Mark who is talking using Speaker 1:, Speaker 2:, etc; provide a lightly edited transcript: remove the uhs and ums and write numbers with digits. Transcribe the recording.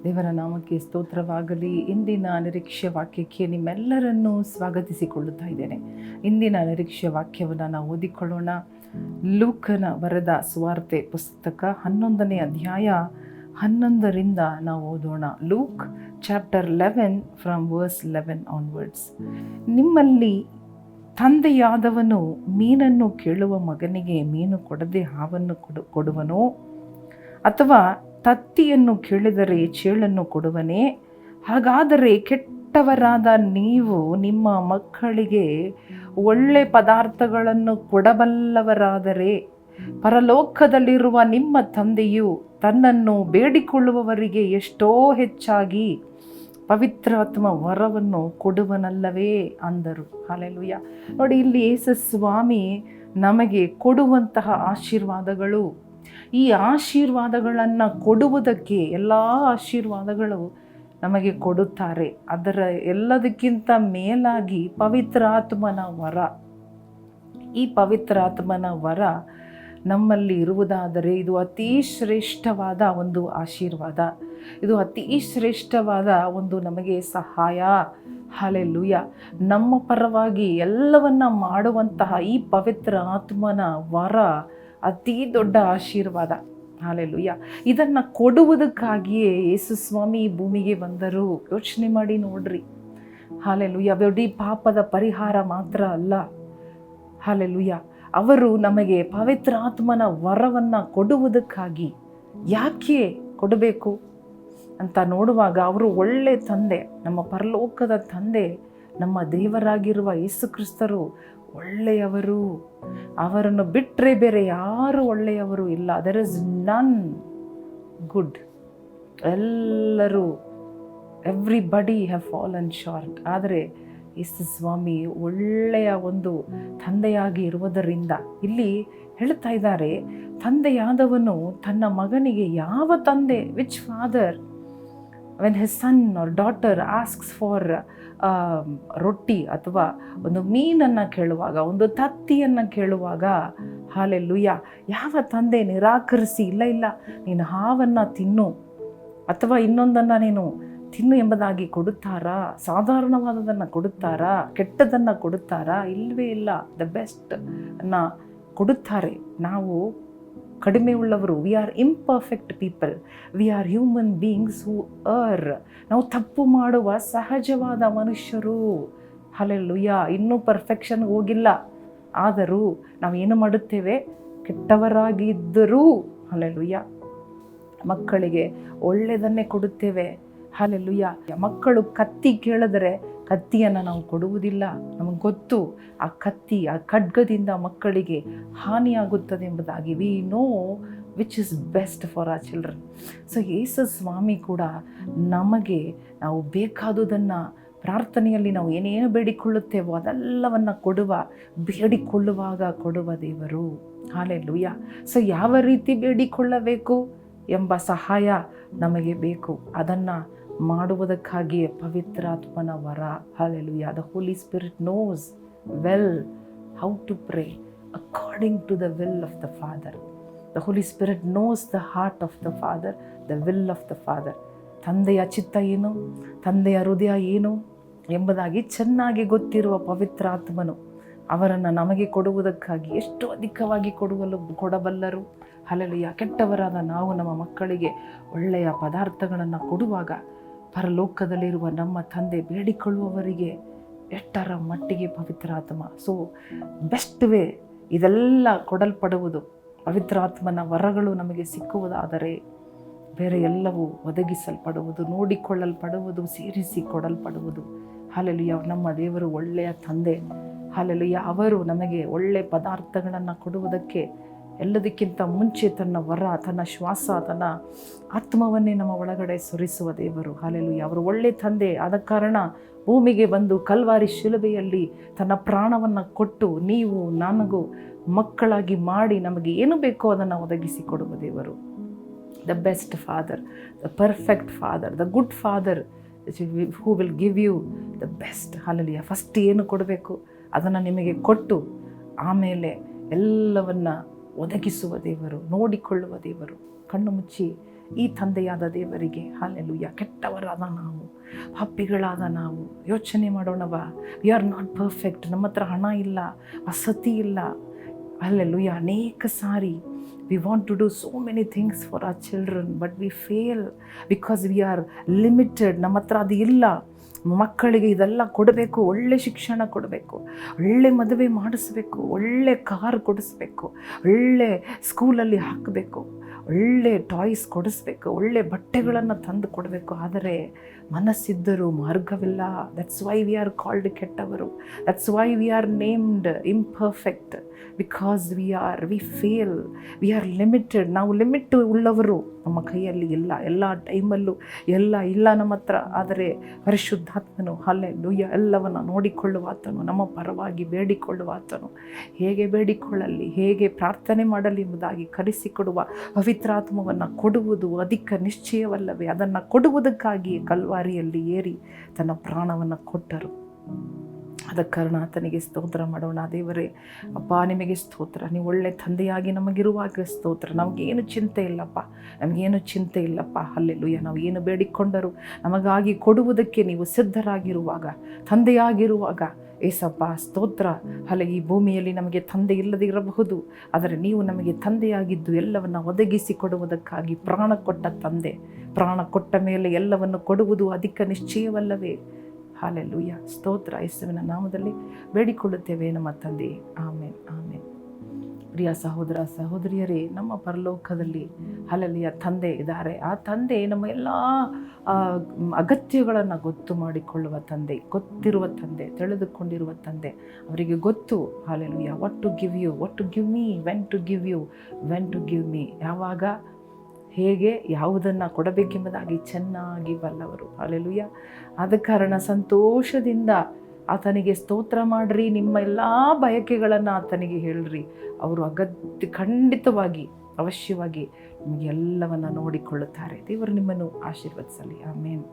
Speaker 1: ದೇವರ ನಾಮಕ್ಕೆ ಸ್ತೋತ್ರವಾಗಲಿ. ಇಂದಿನ ನಿರೀಕ್ಷೆ ವಾಕ್ಯಕ್ಕೆ ನಿಮ್ಮೆಲ್ಲರನ್ನೂ ಸ್ವಾಗತಿಸಿಕೊಳ್ಳುತ್ತಾ ಇದ್ದೇನೆ. ಇಂದಿನ ನಿರೀಕ್ಷೆ ವಾಕ್ಯವನ್ನು ನಾವು ಓದಿಕೊಳ್ಳೋಣ. ಲೂಕನ ಬರೆದ ಸುವಾರ್ತೆ ಪುಸ್ತಕ 11ನೇ ಅಧ್ಯಾಯ 11ರಿಂದ ನಾವು ಓದೋಣ. Luke chapter 11 from verse 11 onwards. ನಿಮ್ಮಲ್ಲಿ ತಂದೆಯಾದವನು ಮೀನನ್ನು ಕೇಳುವ ಮಗನಿಗೆ ಮೀನು ಕೊಡದೆ ಹಾವನ್ನು ಕೊಡುವನೋ? ಅಥವಾ ತತ್ತಿಯನ್ನು ಕೇಳಿದರೆ ಚೇಳನ್ನು ಕೊಡುವನೇ? ಹಾಗಾದರೆ ಕೆಟ್ಟವರಾದ ನೀವು ನಿಮ್ಮ ಮಕ್ಕಳಿಗೆ ಒಳ್ಳೆ ಪದಾರ್ಥಗಳನ್ನು ಕೊಡಬಲ್ಲವರಾದರೆ ಪರಲೋಕದಲ್ಲಿರುವ ನಿಮ್ಮ ತಂದೆಯು ತನ್ನನ್ನು ಬೇಡಿಕೊಳ್ಳುವವರಿಗೆ ಎಷ್ಟೋ ಹೆಚ್ಚಾಗಿ ಪವಿತ್ರಾತ್ಮ ವರವನ್ನು ಕೊಡುವನಲ್ಲವೇ ಅಂದರು. ಹಲ್ಲೆಲೂಯಾ. ನೋಡಿ, ಇಲ್ಲಿ ಯೇಸು ಸ್ವಾಮಿ ನಮಗೆ ಕೊಡುವಂತಹ ಆಶೀರ್ವಾದಗಳು, ಈ ಆಶೀರ್ವಾದಗಳನ್ನು ಕೊಡುವುದಕ್ಕೆ ಎಲ್ಲ ಆಶೀರ್ವಾದಗಳು ನಮಗೆ ಕೊಡುತ್ತಾರೆ. ಅದರ ಎಲ್ಲದಕ್ಕಿಂತ ಮೇಲಾಗಿ ಪವಿತ್ರಾತ್ಮನ ವರ. ಈ ಪವಿತ್ರಾತ್ಮನ ವರ ನಮ್ಮಲ್ಲಿ ಇರುವುದಾದರೆ ಇದು ಅತಿ ಶ್ರೇಷ್ಠವಾದ ಒಂದು ಆಶೀರ್ವಾದ, ಇದು ಅತಿ ಶ್ರೇಷ್ಠವಾದ ಒಂದು ನಮಗೆ ಸಹಾಯ. ಹಲ್ಲೆಲೂಯಾ. ನಮ್ಮ ಪರವಾಗಿ ಎಲ್ಲವನ್ನ ಮಾಡುವಂತಹ ಈ ಪವಿತ್ರ ಆತ್ಮನ ವರ ಅತಿ ದೊಡ್ಡ ಆಶೀರ್ವಾದ. ಹಲ್ಲೆಲೂಯಾ. ಇದನ್ನು ಕೊಡುವುದಕ್ಕಾಗಿಯೇ ಯೇಸು ಸ್ವಾಮಿ ಈ ಭೂಮಿಗೆ ಬಂದರು. ಯೋಚನೆ ಮಾಡಿ ನೋಡ್ರಿ. ಹಲ್ಲೆಲೂಯಾ. ಬರೀ ಪಾಪದ ಪರಿಹಾರ ಮಾತ್ರ ಅಲ್ಲ. ಹಲ್ಲೆಲೂಯಾ. ಅವರು ನಮಗೆ ಪವಿತ್ರ ಆತ್ಮನ ವರವನ್ನು ಕೊಡುವುದಕ್ಕಾಗಿ ಯಾಕೆ ಕೊಡಬೇಕು ಅಂತ ನೋಡುವಾಗ, ಅವರು ಒಳ್ಳೆ ತಂದೆ, ನಮ್ಮ ಪರಲೋಕದ ತಂದೆ, ನಮ್ಮ ದೇವರಾಗಿರುವ ಯೇಸು ಕ್ರಿಸ್ತರು ಒಳ್ಳೆಯವರು. ಅವರನ್ನು ಬಿಟ್ಟರೆ ಬೇರೆ ಯಾರು ಒಳ್ಳೆಯವರು ಇಲ್ಲ. ದೆರ್ ಇಸ್ ನನ್ ಗುಡ್. ಎಲ್ಲರೂ, ಎವ್ರಿಬಡಿ ಹ್ಯಾವ್ ಫಾಲನ್ ಶಾರ್ಟ್. ಆದರೆ ಯೇಸು ಸ್ವಾಮಿ ಒಳ್ಳೆಯ ಒಂದು ತಂದೆಯಾಗಿ ಇರುವುದರಿಂದ ಇಲ್ಲಿ ಹೇಳ್ತಾ ಇದ್ದಾರೆ, ತಂದೆಯಾದವನು ತನ್ನ ಮಗನಿಗೆ, ಯಾವ ತಂದೆ, which father, when his son or daughter asks for roti ಅಥವಾ ಒಂದು ಮೀನನ್ನು ಕೇಳುವಾಗ, ಒಂದು ತತ್ತಿಯನ್ನು ಕೇಳುವಾಗ, ಹಲ್ಲೆಲೂಯಾ, ಯಾವ ತಂದೆ ನಿರಾಕರಿಸಿ ಇಲ್ಲ ನೀನು ಹಾವನ್ನು ತಿನ್ನು ಅಥವಾ ಇನ್ನೊಂದನ್ನು ನೀನು ತಿನ್ನು ಎಂಬುದಾಗಿ ಕೊಡುತ್ತಾರಾ? ಸಾಧಾರಣವಾದದನ್ನು ಕೊಡುತ್ತಾರಾ? ಕೆಟ್ಟದನ್ನು ಕೊಡುತ್ತಾರಾ? ಇಲ್ಲವೇ ಇಲ್ಲ. ದ ಬೆಸ್ಟ್ ಅನ್ನು ಕೊಡುತ್ತಾರೆ. ನಾವು ಕಡಿಮೆ ಉಳ್ಳವರು, we are imperfect people, we are human beings who are. ನಾವು ತಪ್ಪು ಮಾಡುವ ಸಹಜವಾದ ಮನುಷ್ಯರು. ಹಲ್ಲೆಲೂಯಾ. ಇನ್ನೂ ಪರ್ಫೆಕ್ಷನ್ ಹೋಗಿಲ್ಲ. ಆದರೂ ನಾವೇನು ಮಾಡುತ್ತೇವೆ? ಕೆಟ್ಟವರಾಗಿದ್ದರೂ ಹಲ್ಲೆಲೂಯಾ ಮಕ್ಕಳಿಗೆ ಒಳ್ಳೆಯದನ್ನೇ ಕೊಡುತ್ತೇವೆ. ಹಲ್ಲೆಲೂಯಾ. ಮಕ್ಕಳು ಕತ್ತಿ ಕೇಳಿದರೆ ಕತ್ತಿಯನ್ನು ನಾವು ಕೊಡುವುದಿಲ್ಲ. ನಮಗೆ ಗೊತ್ತು, ಆ ಕತ್ತಿ, ಆ ಖಡ್ಗದಿಂದ ಮಕ್ಕಳಿಗೆ ಹಾನಿಯಾಗುತ್ತದೆ ಎಂಬುದಾಗಿ. We know which is best for our children. So Yesu Swami ಕೂಡ ನಮಗೆ ನಾವು ಬೇಕಾದುದನ್ನು ಪ್ರಾರ್ಥನೆಯಲ್ಲಿ ನಾವು ಏನೇನು ಬೇಡಿಕೊಳ್ಳುತ್ತೇವೋ ಅದೆಲ್ಲವನ್ನು ಬೇಡಿಕೊಳ್ಳುವಾಗ ಕೊಡುವ ದೇವರು. ಹಲ್ಲೆಲೂಯಾ. ಸೊ ಯಾವ ರೀತಿ ಬೇಡಿಕೊಳ್ಳಬೇಕು ಎಂಬ ಸಹಾಯ ನಮಗೆ ಬೇಕು. ಅದನ್ನು ಮಾಡುವುದಕ್ಕಾಗಿಯೇ ಪವಿತ್ರಾತ್ಮನ ವರ. Hallelujah. The Holy Spirit knows well how to pray according to the will of the Father. The Holy Spirit knows the heart of the Father, the will of the Father. ತಂದೆಯ ಚಿತ್ತ ಏನು, ತಂದೆಯ ಹೃದಯ ಏನು ಎಂಬುದಾಗಿ ಚೆನ್ನಾಗಿ ಗೊತ್ತಿರುವ ಪವಿತ್ರಾತ್ಮನು ಅವರನ್ನು ನಮಗೆ ಕೊಡುವುದಕ್ಕಾಗಿ ಎಷ್ಟು ಅಧಿಕವಾಗಿ ಕೊಡಬಲ್ಲರು. ಹಲ್ಲೆಲೂಯಾ. ಕೆಟ್ಟವರಾದ ನಾವು ನಮ್ಮ ಮಕ್ಕಳಿಗೆ ಒಳ್ಳೆಯ ಪದಾರ್ಥಗಳನ್ನು ಕೊಡುವಾಗ ಪರಲೋಕದಲ್ಲಿರುವ ನಮ್ಮ ತಂದೆ ಬೇಡಿಕೊಳ್ಳುವವರಿಗೆ ಎಷ್ಟರ ಮಟ್ಟಿಗೆ ಪವಿತ್ರಾತ್ಮ. ಸೊ ಬೆಸ್ಟ್ ವೇ ಇದೆಲ್ಲ ಕೊಡಲ್ಪಡುವುದು, ಪವಿತ್ರಾತ್ಮನ ವರಗಳು ನಮಗೆ ಸಿಕ್ಕುವುದಾದರೆ ಬೇರೆ ಎಲ್ಲವೂ ಒದಗಿಸಲ್ಪಡುವುದು, ನೋಡಿಕೊಳ್ಳಲ್ಪಡುವುದು, ಸೇರಿಸಿ ಕೊಡಲ್ಪಡುವುದು. ಹಲ್ಲೆಲೂಯಾ. ನಮ್ಮ ದೇವರು ಒಳ್ಳೆಯ ತಂದೆ. ಹಲ್ಲೆಲೂಯಾ. ಅವರು ನಮಗೆ ಒಳ್ಳೆಯ ಪದಾರ್ಥಗಳನ್ನು ಕೊಡುವುದಕ್ಕೆ ಎಲ್ಲದಕ್ಕಿಂತ ಮುಂಚೆ ತನ್ನ ವರ, ತನ್ನ ಶ್ವಾಸ, ತನ್ನ ಆತ್ಮವನ್ನೇ ನಮ್ಮ ಒಳಗಡೆ ಸುರಿಸುವ ದೇವರು. ಹಲ್ಲೆಲೂಯಾ. ಅವರು ಒಳ್ಳೆ ತಂದೆ. ಆದ ಕಾರಣ ಭೂಮಿಗೆ ಬಂದು ಕಲ್ವಾರಿ ಶಿಲುಬೆಯಲ್ಲಿ ತನ್ನ ಪ್ರಾಣವನ್ನು ಕೊಟ್ಟು ನೀವು ನನಗೂ ಮಕ್ಕಳಾಗಿ ಮಾಡಿ ನಮಗೆ ಏನು ಬೇಕೋ ಅದನ್ನು ಒದಗಿಸಿಕೊಡುವ ದೇವರು. The best Father, the perfect Father, the good Father who will give you the best. Hallelujah. First ಏನು ಕೊಡಬೇಕು ಅದನ್ನು ನಿಮಗೆ ಕೊಟ್ಟು ಆಮೇಲೆ ಎಲ್ಲವನ್ನ ಒದಗಿಸುವ ದೇವರು, ನೋಡಿಕೊಳ್ಳುವ ದೇವರು. ಕಣ್ಣು ಮುಚ್ಚಿ ಈ ತಂದೆಯಾದ ದೇವರಿಗೆ ಹಲ್ಲೆಲೂಯ. ಕೆಟ್ಟವರಾದ ನಾವು, ಹಪ್ಪಿಗಳಾದ ನಾವು ಯೋಚನೆ ಮಾಡೋಣವಾ, ವಿ ಆರ್ ನಾಟ್ ಪರ್ಫೆಕ್ಟ್. ನಮ್ಮ ಹತ್ರ ಹಣ ಇಲ್ಲ, ವಸತಿ ಇಲ್ಲ, ಹಲ್ಲೆಲೂಯ. ಅನೇಕ ಸಾರಿ we want to do so many things for our children, but we fail because we are limited. ನಮ್ಮ ಹತ್ರ ಅದು ಇಲ್ಲ. ಮಕ್ಕಳಿಗೆ ಇದೆಲ್ಲ ಕೊಡಬೇಕು, ಒಳ್ಳೆ ಶಿಕ್ಷಣ ಕೊಡಬೇಕು, ಒಳ್ಳೆ ಮದುವೆ ಮಾಡಿಸ್ಬೇಕು, ಒಳ್ಳೆ ಕಾರ್ ಕೊಡಿಸ್ಬೇಕು, ಒಳ್ಳೆ ಸ್ಕೂಲಲ್ಲಿ ಹಾಕಬೇಕು, ಒಳ್ಳೆ ಟಾಯ್ಸ್ ಕೊಡಿಸ್ಬೇಕು, ಒಳ್ಳೆ ಬಟ್ಟೆಗಳನ್ನು ತಂದು ಕೊಡಬೇಕು. ಆದರೆ ಮನಸ್ಸಿದ್ದರೂ ಮಾರ್ಗವಿಲ್ಲ. That's why we are called ಕೆಟ್ಟವರು. That's why we are named imperfect, because we fail, we are limited. ನಾವು ಲಿಮಿಟ್ ಉಳ್ಳವರು. ನಮ್ಮ ಕೈಯಲ್ಲಿ ಇಲ್ಲ, ಎಲ್ಲ ಟೈಮಲ್ಲೂ ಎಲ್ಲ ಇಲ್ಲ ನಮ್ಮ ಹತ್ರ. ಆದರೆ ಪರಿಶುದ್ಧಾತ್ಮನು ಹಲ್ಲೆಲೂಯ ಎಲ್ಲವನ್ನು ನೋಡಿಕೊಳ್ಳುವಾತನು, ನಮ್ಮ ಪರವಾಗಿ ಬೇಡಿಕೊಳ್ಳುವಾತನು. ಹೇಗೆ ಬೇಡಿಕೊಳ್ಳಲಿ, ಹೇಗೆ ಪ್ರಾರ್ಥನೆ ಮಾಡಲಿ ಎಂಬುದಾಗಿ ಕಲಿಸಿಕೊಡುವ ಪವಿತ್ರಾತ್ಮವನ್ನು ಕೊಡುವುದು ಅಧಿಕ ನಿಶ್ಚಯವಲ್ಲವೇ? ಅದನ್ನು ಕೊಡುವುದಕ್ಕಾಗಿ ಕಲ್ವಾರಿಯಲ್ಲಿ ಏರಿ ತನ್ನ ಪ್ರಾಣವನ್ನು ಕೊಟ್ಟರು. ಆದ ಕಾರಣ ಆತನಿಗೆ ಸ್ತೋತ್ರ ಮಾಡೋಣ. ದೇವರೇ, ಅಪ್ಪ ನಿಮಗೆ ಸ್ತೋತ್ರ. ನೀವು ಒಳ್ಳೆ ತಂದೆಯಾಗಿ ನಮಗಿರುವಾಗ ಸ್ತೋತ್ರ. ನಮಗೇನು ಚಿಂತೆ ಇಲ್ಲಪ್ಪ, ನಮಗೇನು ಚಿಂತೆ ಇಲ್ಲಪ್ಪ. ಹಲ್ಲೆಲೂಯ. ನಾವು ಏನು ಬೇಡಿಕೊಂಡರೂ ನಮಗಾಗಿ ಕೊಡುವುದಕ್ಕೆ ನೀವು ಸಿದ್ಧರಾಗಿರುವಾಗ, ತಂದೆಯಾಗಿರುವಾಗ ಏಸಪ್ಪ ಸ್ತೋತ್ರ. ಈ ಭೂಮಿಯಲ್ಲಿ ನಮಗೆ ತಂದೆ ಇಲ್ಲದೆ ಇರಬಹುದು, ಆದರೆ ನೀವು ನಮಗೆ ತಂದೆಯಾಗಿದ್ದು ಎಲ್ಲವನ್ನು ಒದಗಿಸಿ ಕೊಡುವುದಕ್ಕಾಗಿ ಪ್ರಾಣ ಕೊಟ್ಟ ತಂದೆ. ಪ್ರಾಣ ಕೊಟ್ಟ ಮೇಲೆ ಎಲ್ಲವನ್ನು ಕೊಡುವುದು ಅಧಿಕ ನಿಶ್ಚಯವಲ್ಲವೇ? ಹಲ್ಲೆಲೂಯ. ಸ್ತೋತ್ರ. ಯೇಸುವಿನ ನಾಮದಲ್ಲಿ ಬೇಡಿಕೊಳ್ಳುತ್ತೇವೆ ನಮ್ಮ ತಂದೆ. ಆಮೇನ್, ಆಮೇನ್. ಪ್ರಿಯ ಸಹೋದರ ಸಹೋದರಿಯರೇ, ನಮ್ಮ ಪರಲೋಕದಲ್ಲಿ ಹಲ್ಲೆಲೂಯ ತಂದೆ ಇದ್ದಾರೆ. ಆ ತಂದೆ ನಮ್ಮ ಎಲ್ಲ ಅಗತ್ಯಗಳನ್ನು ಗೊತ್ತು ಮಾಡಿಕೊಳ್ಳುವ ತಂದೆ, ಗೊತ್ತಿರುವ ತಂದೆ, ತಿಳಿದುಕೊಂಡಿರುವ ತಂದೆ. ಅವರಿಗೆ ಗೊತ್ತು hallelujah what to give you, what to give me, when to give you, when to give me. ಯಾವಾಗ, ಹೇಗೆ, ಯಾವುದನ್ನು ಕೊಡಬೇಕೆಂಬುದಾಗಿ ಚೆನ್ನಾಗಿ ಬಲ್ಲವರು. ಹಲ್ಲೆಲೂಯ. ಆದ ಕಾರಣ ಸಂತೋಷದಿಂದ ಆತನಿಗೆ ಸ್ತೋತ್ರ ಮಾಡಿರಿ. ನಿಮ್ಮ ಎಲ್ಲ ಬಯಕೆಗಳನ್ನು ಆತನಿಗೆ ಹೇಳ್ರಿ. ಅವರು ಖಂಡಿತವಾಗಿ ಅವಶ್ಯವಾಗಿ ನಿಮಗೆ ಎಲ್ಲವನ್ನು ನೋಡಿಕೊಳ್ಳುತ್ತಾರೆ. ದೇವರು ನಿಮ್ಮನ್ನು ಆಶೀರ್ವದಿಸಲಿ. ಆಮೇನ್.